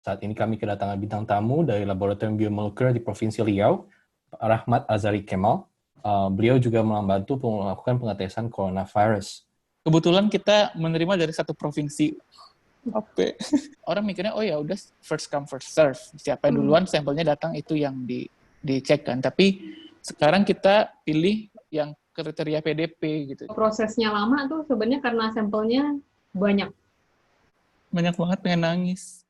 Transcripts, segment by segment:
Saat ini kami kedatangan bintang tamu dari Laboratorium Biomolekuler di Provinsi Riau, Pak Rahmat Azhari Kemal. Beliau juga membantu melakukan pengetesan coronavirus. Kebetulan kita menerima dari satu provinsi. Apa? Orang mikirnya, oh ya udah first come first serve. Siapa duluan sampelnya datang itu yang dicek kan. Tapi sekarang kita pilih yang kriteria PDP gitu. Prosesnya lama tuh sebenarnya karena sampelnya banyak. Banyak banget pengen nangis.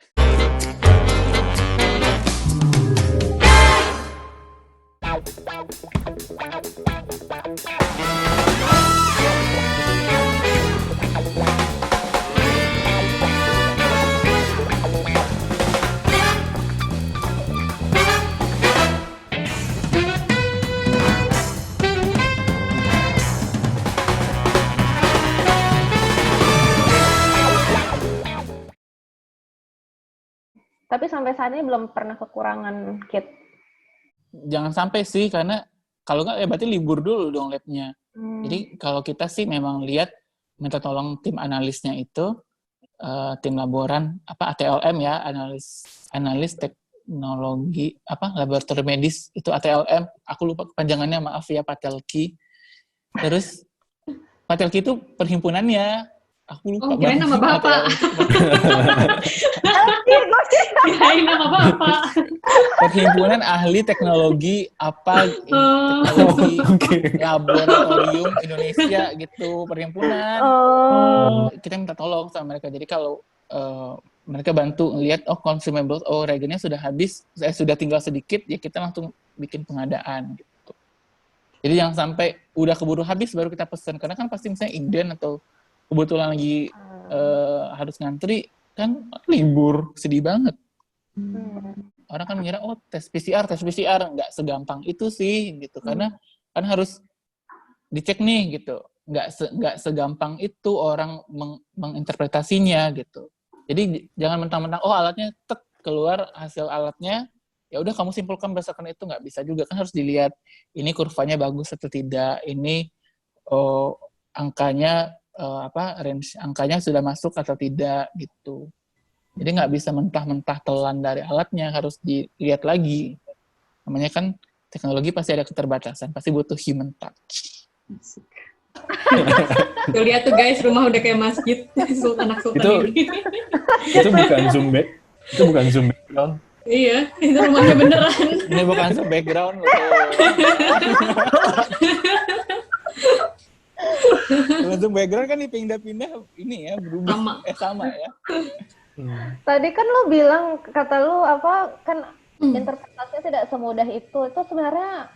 Tapi sampai saat ini belum pernah kekurangan kit. Jangan sampai sih, karena kalau nggak ya berarti libur dulu dong labnya. Jadi kalau kita sih memang lihat minta tolong tim analisnya itu, tim laboran ATLM ya, analis teknologi laboratorium medis itu ATLM. Aku lupa kepanjangannya, maaf ya Patelki. Terus Patelki itu perhimpunannya. Aku lupa. Kirain nama bapak. Kirain nama bapak. Perhimpunan ahli teknologi teknologi laboratorium Indonesia gitu, perhimpunan. Kita minta tolong sama mereka. Jadi kalau mereka bantu ngelihat consumables, reagennya sudah habis, sudah tinggal sedikit, ya kita langsung bikin pengadaan gitu. Jadi jangan sampai udah keburu habis baru kita pesan, karena kan pasti misalnya inden atau kebetulan lagi harus ngantri, kan libur, sedih banget. Orang kan mengira, tes PCR, nggak segampang itu sih, gitu. Karena kan harus dicek nih, gitu. Nggak segampang itu orang menginterpretasinya, gitu. Jadi jangan mentang-mentang, alatnya keluar hasil alatnya, ya udah kamu simpulkan berdasarkan itu, nggak bisa juga. Kan harus dilihat, ini kurvanya bagus atau tidak, ini angkanya range angkanya sudah masuk atau tidak gitu. Jadi nggak bisa mentah-mentah telan dari alatnya, harus dilihat lagi. Namanya kan teknologi pasti ada keterbatasan, pasti butuh human touch. Tuh lihat tuh guys, rumah udah kayak masjid anak sultan ini. Itu bukan Zoom background. Iya, itu rumahnya beneran. Ini bukan Zoom background. Langsung background kan dipindah-pindah ini ya, berubah. Sama ya. Tadi kan lu bilang, kata lu interpretasinya tidak semudah itu. Itu sebenarnya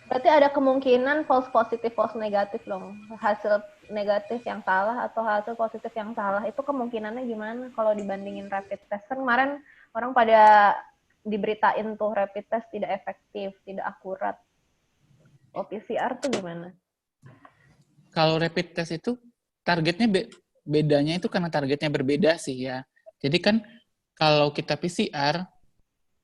berarti ada kemungkinan false positif, false negatif dong. Hasil negatif yang salah atau hasil positif yang salah. Itu kemungkinannya gimana kalau dibandingin rapid test? Kan kemarin orang pada diberitain tuh rapid test tidak efektif, tidak akurat. PCR tuh gimana? Kalau rapid test itu targetnya bedanya itu karena targetnya berbeda sih ya. Jadi kan kalau kita PCR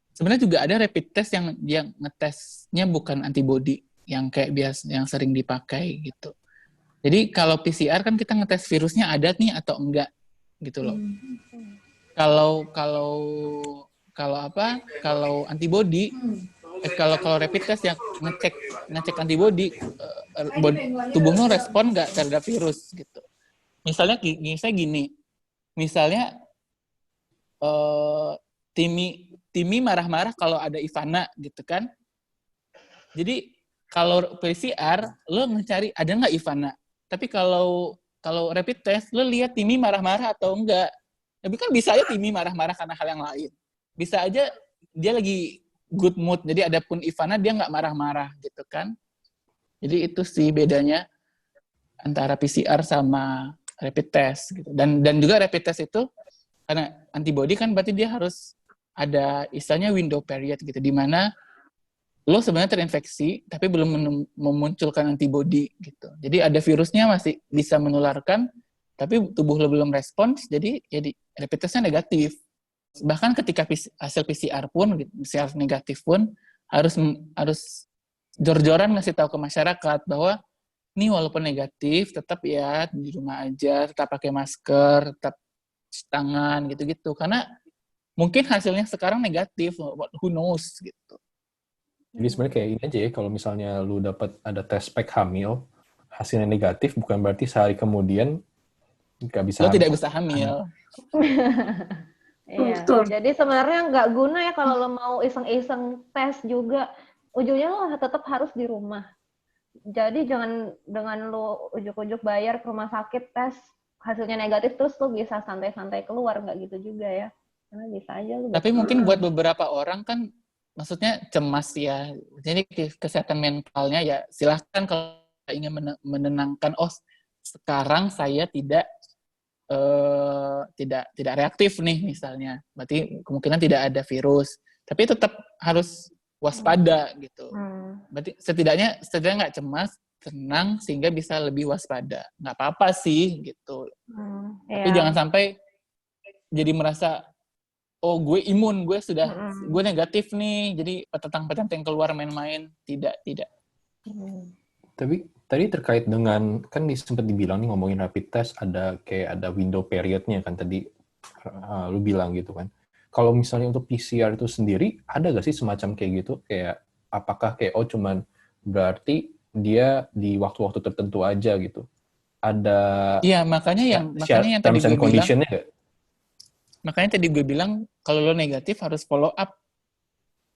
sebenarnya juga ada rapid test yang ngetesnya bukan antibody yang kayak biasa yang sering dipakai gitu. Jadi kalau PCR kan kita ngetes virusnya ada nih atau enggak gitu loh. Kalau antibody kalau rapid test yang ngecek antibody, tubuhnya respon nggak terhadap virus gitu. Misalnya gini, Timi marah-marah kalau ada Ivana gitu kan. Jadi kalau PCR lo mencari ada nggak Ivana. Tapi kalau rapid test lo lihat Timi marah-marah atau enggak. Tapi kan bisa aja Timi marah-marah karena hal yang lain. Bisa aja dia lagi good mood, jadi adapun Ivana dia nggak marah-marah gitu kan. Jadi itu sih bedanya antara PCR sama rapid test gitu. Dan juga rapid test itu karena antibody kan berarti dia harus ada istilahnya window period gitu, di mana lo sebenarnya terinfeksi tapi belum memunculkan antibody gitu. Jadi ada virusnya masih bisa menularkan tapi tubuh lo belum respons, jadi rapid testnya negatif. Bahkan ketika hasil PCR pun, PCR negatif pun harus jor-joran ngasih tahu ke masyarakat bahwa ini walaupun negatif tetap ya di rumah aja, tetap pakai masker, tetap cuci tangan gitu-gitu. Karena mungkin hasilnya sekarang negatif, who knows gitu. Jadi sebenarnya kayak ini aja ya, kalau misalnya lu dapat ada tes pack hamil, hasilnya negatif, bukan berarti sehari kemudian nggak bisa Lo hamil. tidak bisa hamil. Iya. Betul. Jadi sebenarnya nggak guna ya kalau lo mau iseng-iseng tes juga. Ujungnya lo tetap harus di rumah. Jadi jangan dengan lo ujuk-ujuk bayar ke rumah sakit tes hasilnya negatif terus lo bisa santai-santai keluar, nggak gitu juga ya. Karena bisa aja lo. Tapi mungkin buat beberapa orang kan, maksudnya cemas ya. Jadi kesehatan mentalnya ya silahkan kalau ingin menenangkan. Oh, sekarang saya tidak reaktif nih misalnya. Berarti kemungkinan tidak ada virus. Tapi tetap harus waspada gitu. Berarti setidaknya nggak cemas, tenang sehingga bisa lebih waspada. Nggak apa-apa sih gitu. Tapi jangan sampai jadi merasa oh gue imun, gue negatif nih, jadi petentang-petentang keluar main-main. Tidak. Tapi tadi terkait dengan, kan sempat dibilang nih ngomongin rapid test, ada window periodnya kan tadi lu bilang gitu kan. Kalau misalnya untuk PCR itu sendiri, ada gak sih semacam kayak gitu? Kayak apakah kayak cuman berarti dia di waktu-waktu tertentu aja gitu? Ada iya, makanya yang tadi gue bilang. Gak? Makanya tadi gue bilang, kalau lo negatif harus follow up.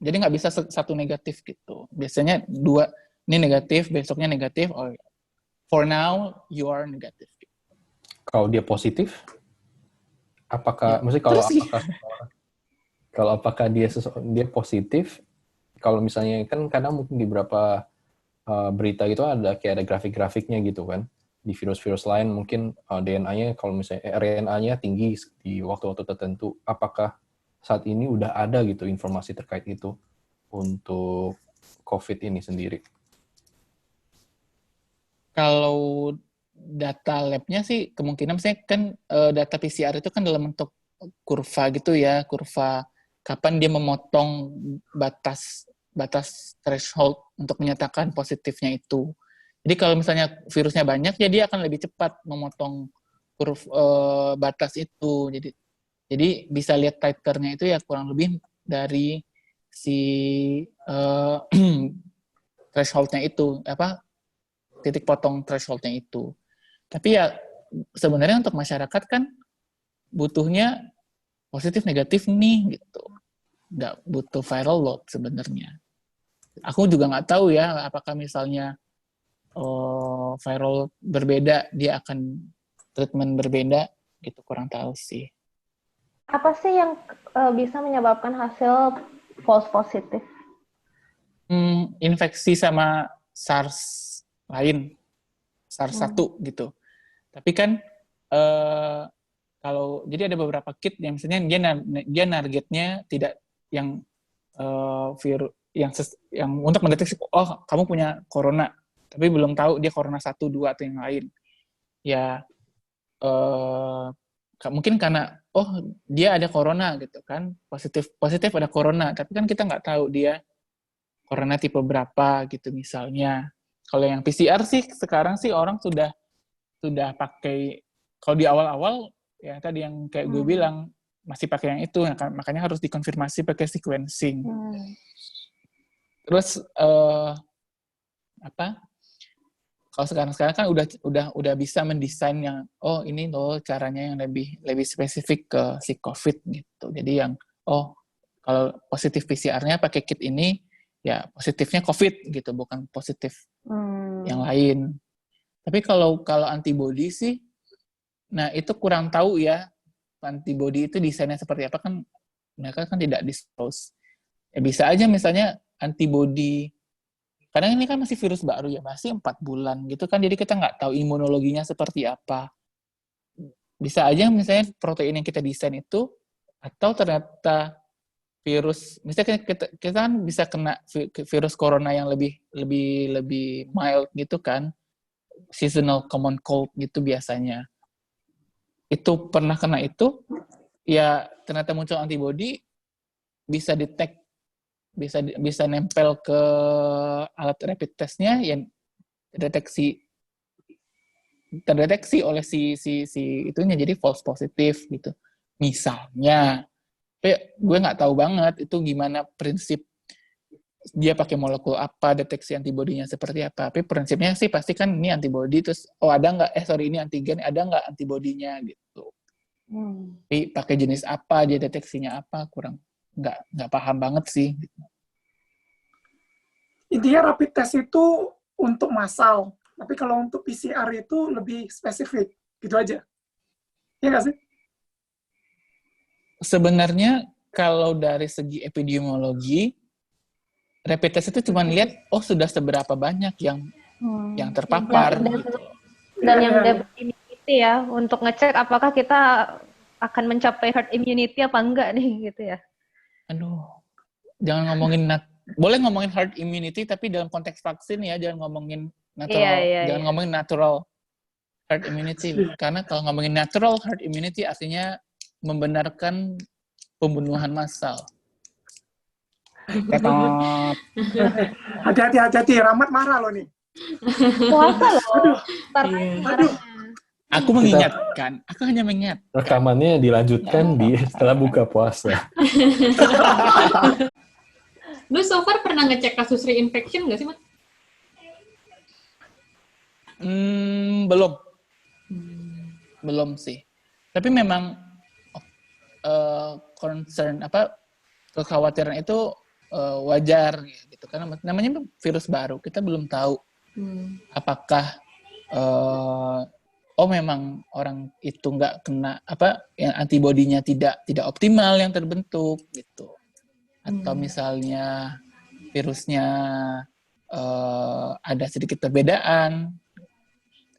Jadi nggak bisa satu negatif gitu. Biasanya 2, ini negatif, besoknya negatif. Oh, for now, you are negatif. Kalau dia positif, apakah, Ya, maksudnya apakah dia positif, kalau misalnya, kan kadang mungkin di beberapa berita gitu ada kayak ada grafik-grafiknya gitu kan. Di virus-virus lain mungkin DNA-nya kalau misalnya RNA-nya tinggi di waktu-waktu tertentu. Apakah saat ini udah ada gitu informasi terkait itu untuk COVID ini sendiri? Kalau data lab-nya sih kemungkinan misalnya kan data PCR itu kan dalam bentuk kurva gitu ya, kurva kapan dia memotong batas threshold untuk menyatakan positifnya itu. Jadi kalau misalnya virusnya banyak, ya dia akan lebih cepat memotong batas itu. Jadi bisa lihat titernya itu ya kurang lebih dari si thresholdnya itu, titik potong thresholdnya itu. Tapi ya sebenarnya untuk masyarakat kan butuhnya positif negatif nih gitu, nggak butuh viral load sebenarnya. Aku juga nggak tahu ya apakah misalnya viral berbeda, dia akan treatment berbeda, gitu, kurang tahu sih. Apa sih yang bisa menyebabkan hasil false positif? Infeksi sama SARS lain, SARS-1 gitu. Tapi kan kalau jadi ada beberapa kit yang misalnya dia targetnya tidak yang virus yang untuk mendeteksi kamu punya corona, tapi belum tahu dia corona 1, 2 atau yang lain. Ya mungkin karena dia ada corona gitu kan, positif ada corona, tapi kan kita nggak tahu dia corona tipe berapa gitu misalnya. Kalau yang PCR sih sekarang sih orang sudah pakai, kalau di awal-awal ya tadi yang kayak gue bilang masih pakai yang itu, makanya harus dikonfirmasi pakai sequencing. Terus kalau sekarang kan udah bisa mendesain yang ini caranya yang lebih spesifik ke si COVID gitu. Jadi yang kalau positif PCR-nya pakai kit ini ya positifnya COVID gitu, bukan positif yang lain. Tapi kalau antibody sih, nah itu kurang tahu ya, antibody itu desainnya seperti apa, kan mereka kan tidak disclose. Ya bisa aja misalnya antibody, karena ini kan masih virus baru ya, masih 4 bulan gitu kan, jadi kita nggak tahu imunologinya seperti apa. Bisa aja misalnya protein yang kita desain itu, atau ternyata virus, misalnya kita kan bisa kena virus corona yang lebih mild gitu kan, seasonal common cold gitu biasanya. Itu pernah kena itu, ya ternyata muncul antibody, bisa detect, bisa nempel ke alat rapid testnya, yang terdeteksi oleh si itunya, jadi false positif gitu misalnya. Tapi gue nggak tahu banget itu gimana prinsip dia pakai molekul apa, deteksi antibodinya seperti apa. Tapi prinsipnya sih pasti kan ini antibody, terus ada nggak, ini antigen, ada nggak antibodinya gitu. Tapi pakai jenis apa, dia deteksinya apa, kurang nggak paham banget sih. Intinya rapid test itu untuk massal, tapi kalau untuk PCR itu lebih spesifik, gitu aja. Iya nggak sih? Sebenarnya kalau dari segi epidemiologi, rapid test itu cuma lihat sudah seberapa banyak yang terpapar dan yang herd immunity ya, untuk ngecek apakah kita akan mencapai herd immunity apa enggak nih gitu ya. Aduh, jangan ngomongin boleh ngomongin herd immunity tapi dalam konteks vaksin ya, jangan ngomongin natural, ngomongin natural herd immunity. Karena kalau ngomongin natural herd immunity artinya membenarkan pembunuhan massal. Hati-hati, Rahmat marah loh nih. Puasa loh. Aduh. Aku mengingatkan, aku hanya mengingat. Rekamannya dilanjutkan setelah buka puasa. Lu so far pernah ngecek kasus reinfection nggak sih, Mat? Belum sih. Tapi memang concern kekhawatiran itu wajar gitu, karena namanya virus baru, kita belum tahu apakah memang orang itu nggak kena yang antibodinya tidak optimal yang terbentuk gitu, atau misalnya virusnya ada sedikit perbedaan.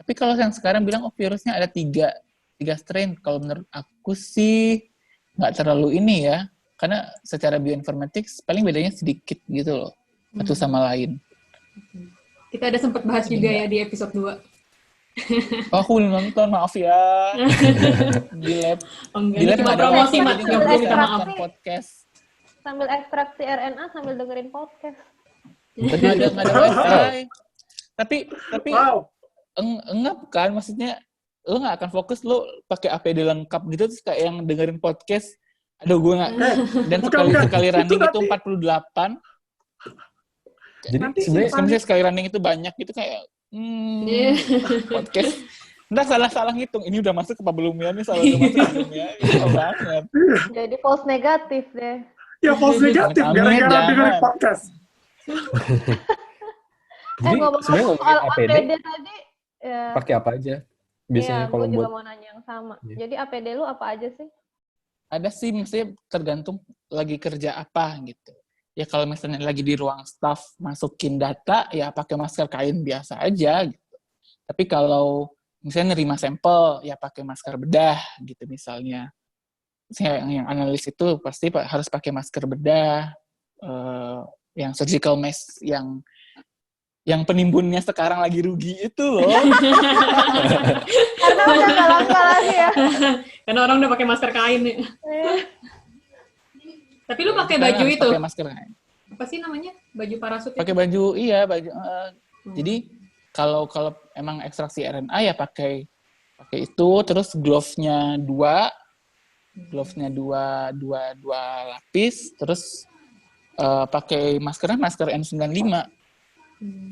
Tapi kalau yang sekarang bilang virusnya ada tiga strain, kalau menurut aku sih nggak terlalu ini ya, karena secara bioinformatics paling bedanya sedikit gitu loh, satu sama lain. Kita ada sempat bahas juga ya di episode 2. Aku belum nonton, maaf ya. Di lab cuma promosi, Mat, nggak perlu minta maaf. Podcast. Sambil ekstraksi RNA sambil dengerin podcast. Nggak ada wifi. Tapi Wow. enggak kan, maksudnya lo nggak akan fokus lo pakai APD lengkap gitu terus kayak yang dengerin podcast. Aduh, gue nggak. Dan sekali running itu 48. Jadi sebenarnya sekali running itu banyak gitu kayak podcast. Ntar salah ngitung. Ini udah masuk apa belum ya? Ini udah masuk belum ya? Ini banget. Jadi false negatif deh. Ya false negatif gara-gara dengerin podcast. Jadi sebenarnya ngomongin APD tadi pakai apa aja? Biasanya kalau gue buat juga mau nanya yang sama. Jadi APD lu apa aja sih? Ada sih, mestinya tergantung lagi kerja apa gitu. Ya kalau misalnya lagi di ruang staff masukin data, ya pakai masker kain biasa aja gitu. Tapi kalau misalnya nerima sampel, ya pakai masker bedah gitu misalnya. Yang analis itu pasti harus pakai masker bedah, yang surgical mask yang penimbunnya sekarang lagi rugi itu loh. Karena udah nggak langka lagi ya. Karena orang udah pakai masker kain ya. Tapi lu pakai baju itu? Pakai masker kain. Apa sih namanya? Baju parasut itu? Pakai baju, iya baju. Jadi kalau emang ekstraksi RNA ya pakai itu, terus glove-nya dua lapis, terus pakai masker N95.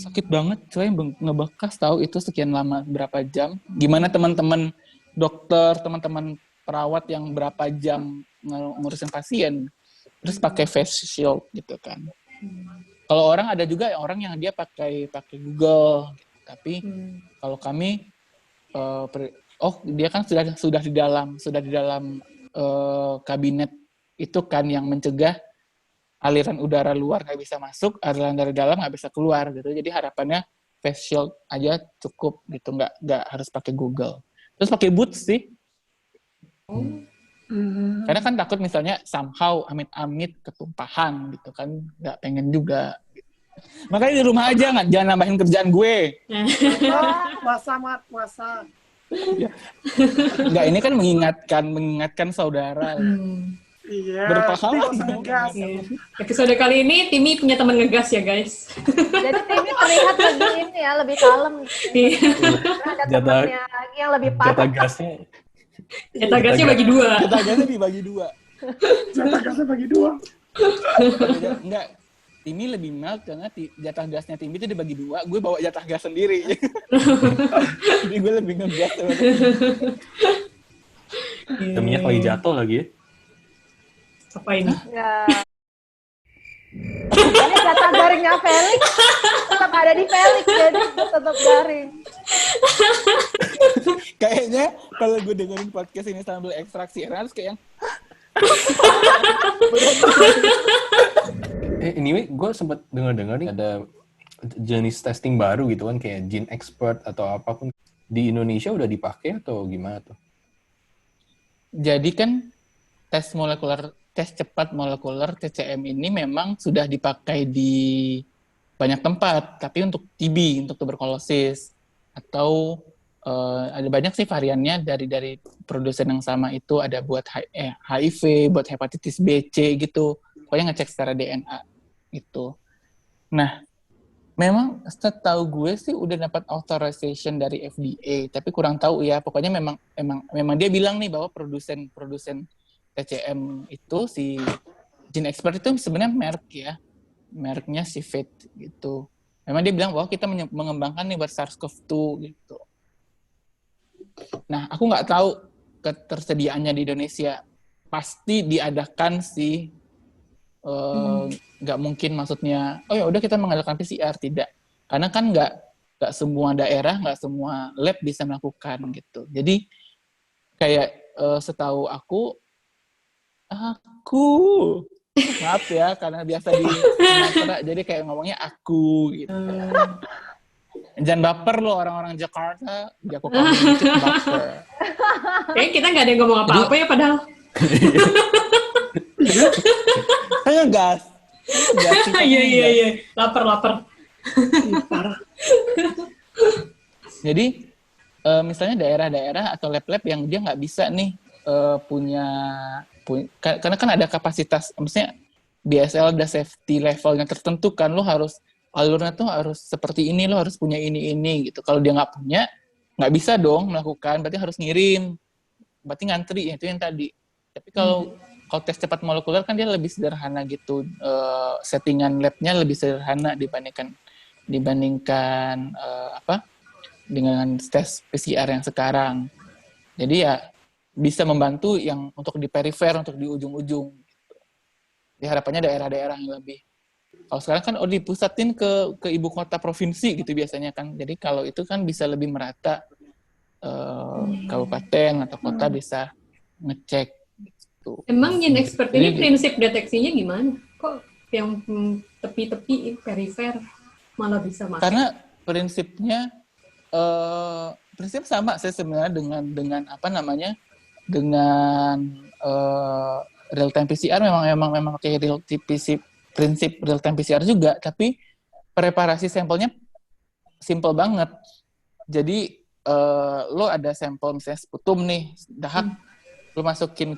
Sakit banget, coy, ngebekas tahu itu sekian lama, berapa jam. Gimana teman-teman dokter, teman-teman perawat yang berapa jam ngurusin pasien, terus pakai face shield gitu kan. Kalau ada juga orang yang dia pakai Google, gitu. Tapi kalau kami dia kan sudah di dalam kabinet itu kan yang mencegah aliran udara luar nggak bisa masuk, aliran dari dalam nggak bisa keluar gitu. Jadi harapannya face shield aja cukup gitu, nggak harus pakai Google. Terus pakai boots sih. Karena kan takut misalnya somehow amit-amit ketumpahan gitu kan, nggak pengen juga. Makanya di rumah aja, jangan nambahin kerjaan gue. Puasa. Nggak, ini kan mengingatkan saudara. Iya. Berpahala. Episode kali ini Timi punya teman ngegas ya guys. Jadi Timi terlihat lebih ini ya, lebih kalem. Ada temannya lagi yang lebih parah. Jatah gasnya bagi 2. Jatah gasnya dibagi 2. Jatah gasnya bagi 2. Enggak, Timmy lebih mild karena jatah gasnya Timmy itu dibagi 2, gue bawa jatah gas sendiri. Jadi gue lebih ngegas. Minyak lagi jatuh lagi ya. Apa ini? Ya. Ini jatah garingnya Felix tetap ada di Felix, jadi tetap garing. Kayaknya kalau gue dengerin podcast ini sambil ekstraksi air harus kayak yang Anyway, gue sempat dengar nih ada jenis testing baru gitu kan, kayak Gene Expert atau apapun. Di Indonesia udah dipakai atau gimana tuh? jadi kan tes cepat molekuler TCM ini memang sudah dipakai di banyak tempat, tapi untuk TB, untuk tuberkulosis, atau ada banyak sih variannya dari produsen yang sama itu, ada buat HIV, buat hepatitis B, C gitu. Pokoknya ngecek secara DNA gitu. Nah, memang setahu gue sih udah dapat authorization dari FDA, tapi kurang tahu ya. Pokoknya memang dia bilang nih bahwa produsen TCM itu si Gene Expert itu sebenarnya merek ya. Mereknya Civit gitu. Memang dia bilang bahwa kita mengembangkan nih buat SARS-CoV-2 gitu. Nah, aku nggak tahu ketersediaannya di Indonesia. Pasti diadakan sih. Nggak mungkin maksudnya, oh ya udah kita mengadakan PCR, tidak. Karena kan nggak semua daerah, nggak semua lab bisa melakukan gitu. Jadi kayak setahu aku maaf ya, karena biasa di Sumatera, jadi kayak ngomongnya aku gitu. Jangan baper lo orang-orang Jakarta, jago kamu dikit baper. Kayaknya kita nggak ada yang ngomong apa-apa ya padahal. Saya gas. Iya. Lapar. Parah. Jadi misalnya daerah-daerah atau lab-lab yang dia nggak bisa nih punya, karena kan ada kapasitas, maksudnya BSL ada safety levelnya tertentu kan, lo harus alurnya tuh harus seperti ini, lo harus punya ini gitu. Kalau dia nggak punya, nggak bisa dong melakukan, berarti harus ngirim, berarti ngantri, itu yang tadi. Tapi kalau tes cepat molekuler kan dia lebih sederhana gitu, settingan labnya lebih sederhana dibandingkan dengan tes PCR yang sekarang. Jadi ya bisa membantu yang untuk di perifer, untuk di ujung-ujung. Gitu. Diharapannya daerah-daerah yang lebih. Kalau sekarang kan dipusatin ke ibu kota provinsi gitu biasanya kan. Jadi kalau itu kan bisa lebih merata, kabupaten atau kota bisa ngecek. Gitu. Emang Gene Expert ini prinsip deteksinya gimana? Kok yang tepi-tepi perifer malah bisa masuk? Karena prinsip sama saya sebenarnya dengan real time PCR memang kayak prinsip real time PCR juga, tapi preparasi sampelnya simple banget. Jadi lo ada sampel misalnya sputum nih, dahak, lo masukin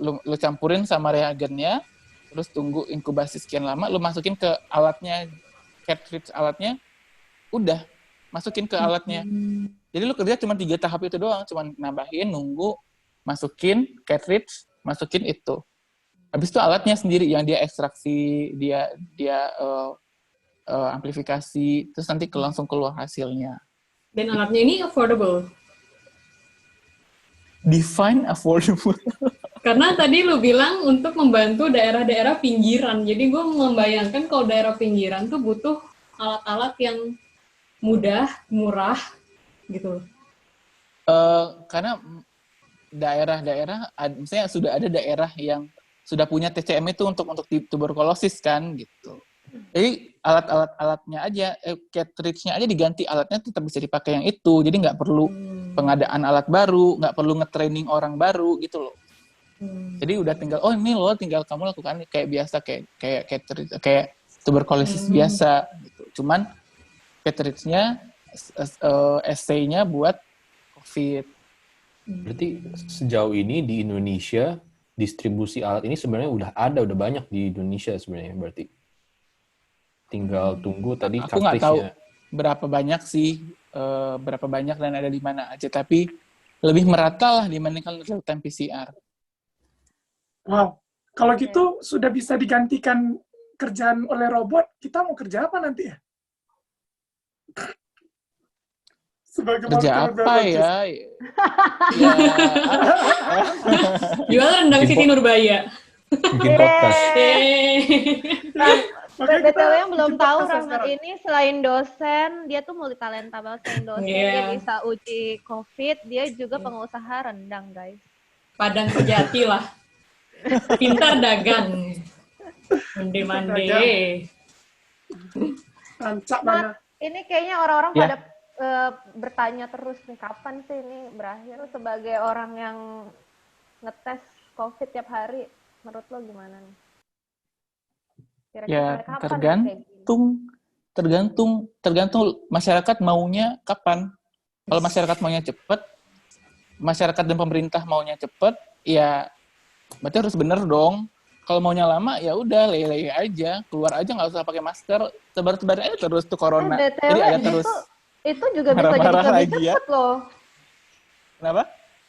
lo campurin sama reagennya, terus tunggu inkubasi sekian lama, lo masukin ke alatnya, cartridge alatnya, udah masukin ke alatnya. Jadi lo kerja cuma 3 tahap itu doang, cuma nambahin, nunggu, masukin cartridge, masukin itu. Habis itu alatnya sendiri yang dia ekstraksi, dia amplifikasi, terus nanti langsung keluar hasilnya. Dan alatnya ini affordable. Define affordable. Karena tadi lu bilang untuk membantu daerah-daerah pinggiran. Jadi gue membayangkan kalau daerah pinggiran tuh butuh alat-alat yang mudah, murah, gitu. Karena daerah-daerah, misalnya sudah ada daerah yang sudah punya TCM itu untuk tuberkulosis kan, gitu. Jadi alatnya aja, cartridge-nya aja diganti, alatnya tetap bisa dipakai yang itu. Jadi nggak perlu pengadaan alat baru, nggak perlu nge-training orang baru gitu loh. Jadi udah tinggal kamu lakukan kayak biasa, kayak tuberkulosis biasa gitu. Cuman cartridge-nya assay-nya buat COVID. Berarti sejauh ini di Indonesia distribusi alat ini sebenarnya udah banyak di Indonesia sebenarnya, berarti tinggal tunggu tadi aku nggak tahu cartridge-nya. berapa banyak dan ada di mana aja, tapi lebih merata lah dibandingkan real time PCR. Wow, Kalau gitu sudah bisa digantikan kerjaan oleh robot, kita mau kerja apa nanti ya? Sebagai Kerja marketer apa biologis. ya? Ya, Jual rendang Siti Nurbaya. Bikin podcast. Makanya kita BTW yang belum bikin tahu, podcast Rahmat sekarang. ini selain dosen, dia tuh multitalenta banget. Selain dosen, dia Iya. bisa uji COVID, dia juga pengusaha rendang, guys. Padang Sejati lah. Pintar dagang. Mande-mande. Rancak Mat, mana? ini kayaknya orang-orang Ya. pada bertanya terus nih, kapan sih ini berakhir? Sebagai orang yang ngetes COVID tiap hari, menurut lo gimana nih? ya Kira-kira kapan nih kayak gini? tergantung masyarakat maunya kapan. Kalau masyarakat maunya cepet, masyarakat dan pemerintah maunya cepet, ya berarti harus bener dong. Kalau maunya lama, ya udah lele aja, keluar aja nggak usah pakai masker, sebar-sebar aja terus tuh corona. BTW, Jadi ada terus. itu juga bisa jadi marah-marah lebih lagi ya. cepet loh. Kenapa?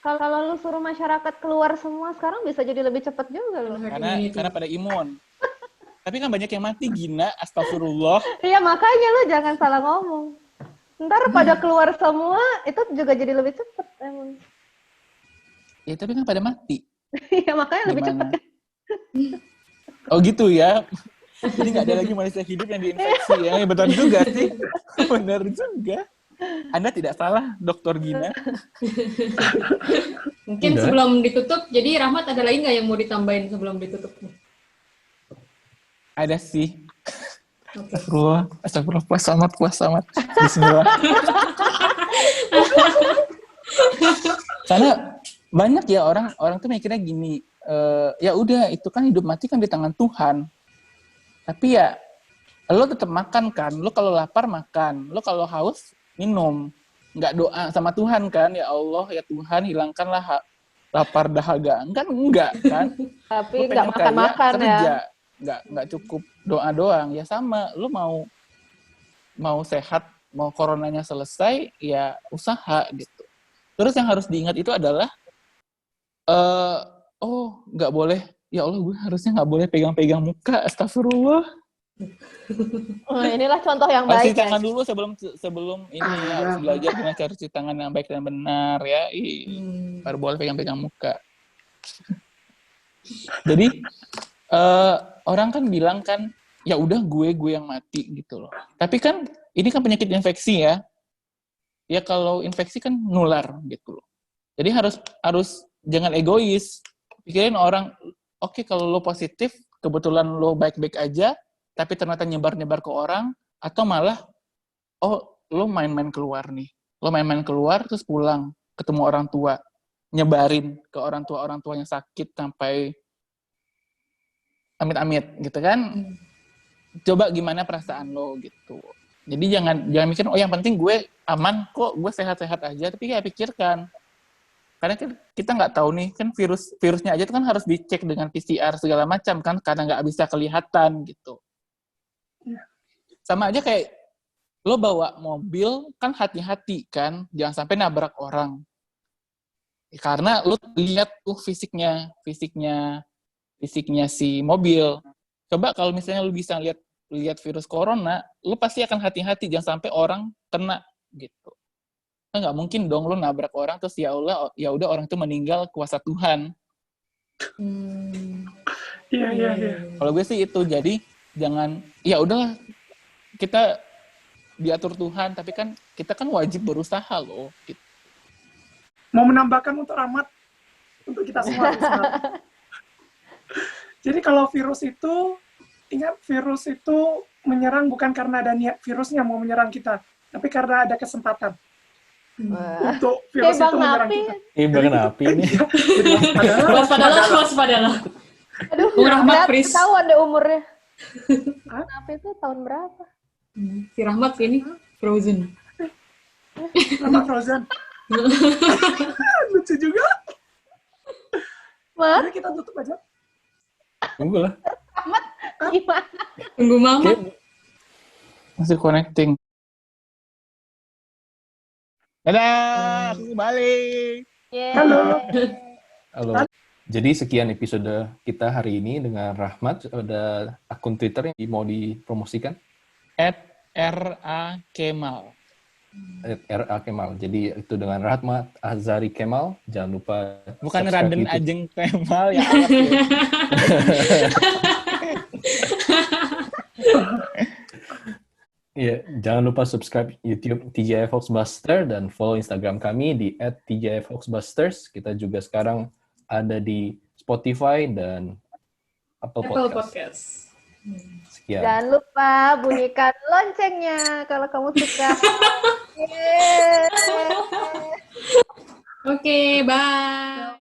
Kalau lu suruh masyarakat keluar semua sekarang bisa jadi lebih cepet juga loh. Karena pada imun. Tapi kan banyak yang mati, Gina. Astagfirullah. Iya, makanya lu jangan salah ngomong. Ntar pada keluar semua, itu juga jadi lebih cepet emang. Ya tapi kan pada mati. Iya, makanya lebih cepet. Gimana? Oh gitu ya. Jadi nggak ada lagi manusia hidup yang diinfeksi ya. Ya betul juga sih. Benar juga. Anda tidak salah, Dr. Gina. Mungkin Udah. sebelum ditutup, jadi Rahmat ada lagi nggak yang mau ditambahin sebelum ditutup? Ada sih. Oke. Astagfirullah, puas amat. Bismillah. Karena banyak ya orang tuh mikirnya gini, ya udah itu kan hidup mati kan di tangan Tuhan. Tapi ya lo tetap makan kan, lo kalau lapar makan, lo kalau haus minum. Nggak doa sama Tuhan kan, ya Allah ya Tuhan hilangkanlah lapar dahaga. Kan enggak kan? Tapi Lu nggak pengen kaya, makan-makan ya. kerja. Nggak cukup doa doang. Ya sama, lu mau sehat, mau coronanya selesai, ya usaha gitu. Terus yang harus diingat itu adalah nggak boleh, ya Allah gue harusnya nggak boleh pegang-pegang muka, astagfirullah. Inilah contoh yang Harus baik cuci tangan ya. dulu sebelum ini harus belajar gimana cara cuci tangan yang baik dan benar ya. Baru boleh pegang-pegang muka. Jadi orang kan bilang kan ya udah gue yang mati gitu loh. Tapi kan ini kan penyakit infeksi ya. Ya kalau infeksi kan nular gitu loh. Jadi harus jangan egois. Pikirin orang, oke, kalau lo positif, kebetulan lo baik-baik aja, tapi ternyata nyebar-nyebar ke orang, atau malah, lo main-main keluar nih. Lo main-main keluar, terus pulang, ketemu orang tua, nyebarin ke orang tuanya sakit, sampai amit-amit, gitu kan. Coba gimana perasaan lo, gitu. Jadi jangan mikir, yang penting gue aman, kok gue sehat-sehat aja, tapi kayak pikirkan. Karena kita nggak tahu nih, kan virusnya aja itu kan harus dicek dengan PCR segala macam kan, karena nggak bisa kelihatan gitu. Sama aja kayak lo bawa mobil kan hati-hati kan, jangan sampai nabrak orang. Karena lo lihat tuh fisiknya si mobil. Coba kalau misalnya lo bisa lihat virus corona, lo pasti akan hati-hati jangan sampai orang kena gitu. Nggak mungkin dong lo nabrak orang terus ya Allah ya udah orang itu meninggal kuasa Tuhan. Iya. Kalau gue sih itu, jadi jangan, ya udahlah kita diatur Tuhan, tapi kan kita kan wajib berusaha loh. Gitu. Mau menambahkan untuk Rahmat, untuk kita semua. Jadi kalau virus itu, ingat virus itu menyerang bukan karena ada niat virusnya mau menyerang kita, tapi karena ada kesempatan. Untuk virus itu menyerang kita. Bahkan api ini. Waspadalah. Aduh, Rahmat, lihat Pris. ketahuan deh umurnya. Hah? Kenapa itu tahun berapa? Si Rahmat ini Frozen. Sama Frozen. Lucu juga. Mat, Jadi kita tutup aja. Tunggu lah. gimana? Tunggu Mama. Masih connecting. Dadah, aku balik. Yeah. Halo. Halo. Jadi sekian episode kita hari ini dengan Rahmat. Ada akun Twitter yang mau dipromosikan? @RA_Kemal. RA Kemal. Jadi itu dengan Rahmat Azhari Kemal. Jangan lupa Bukan subscribe Raden YouTube. Ajeng Kemal ya. Awas, ya. Iya, jangan lupa subscribe YouTube TGI Foxbuster dan follow Instagram kami di @TGIFoxbusters. Kita juga sekarang ada di Spotify dan Apple Podcast. Podcast. Sekian. Jangan lupa bunyikan loncengnya kalau kamu suka. Yeay. Oke, bye.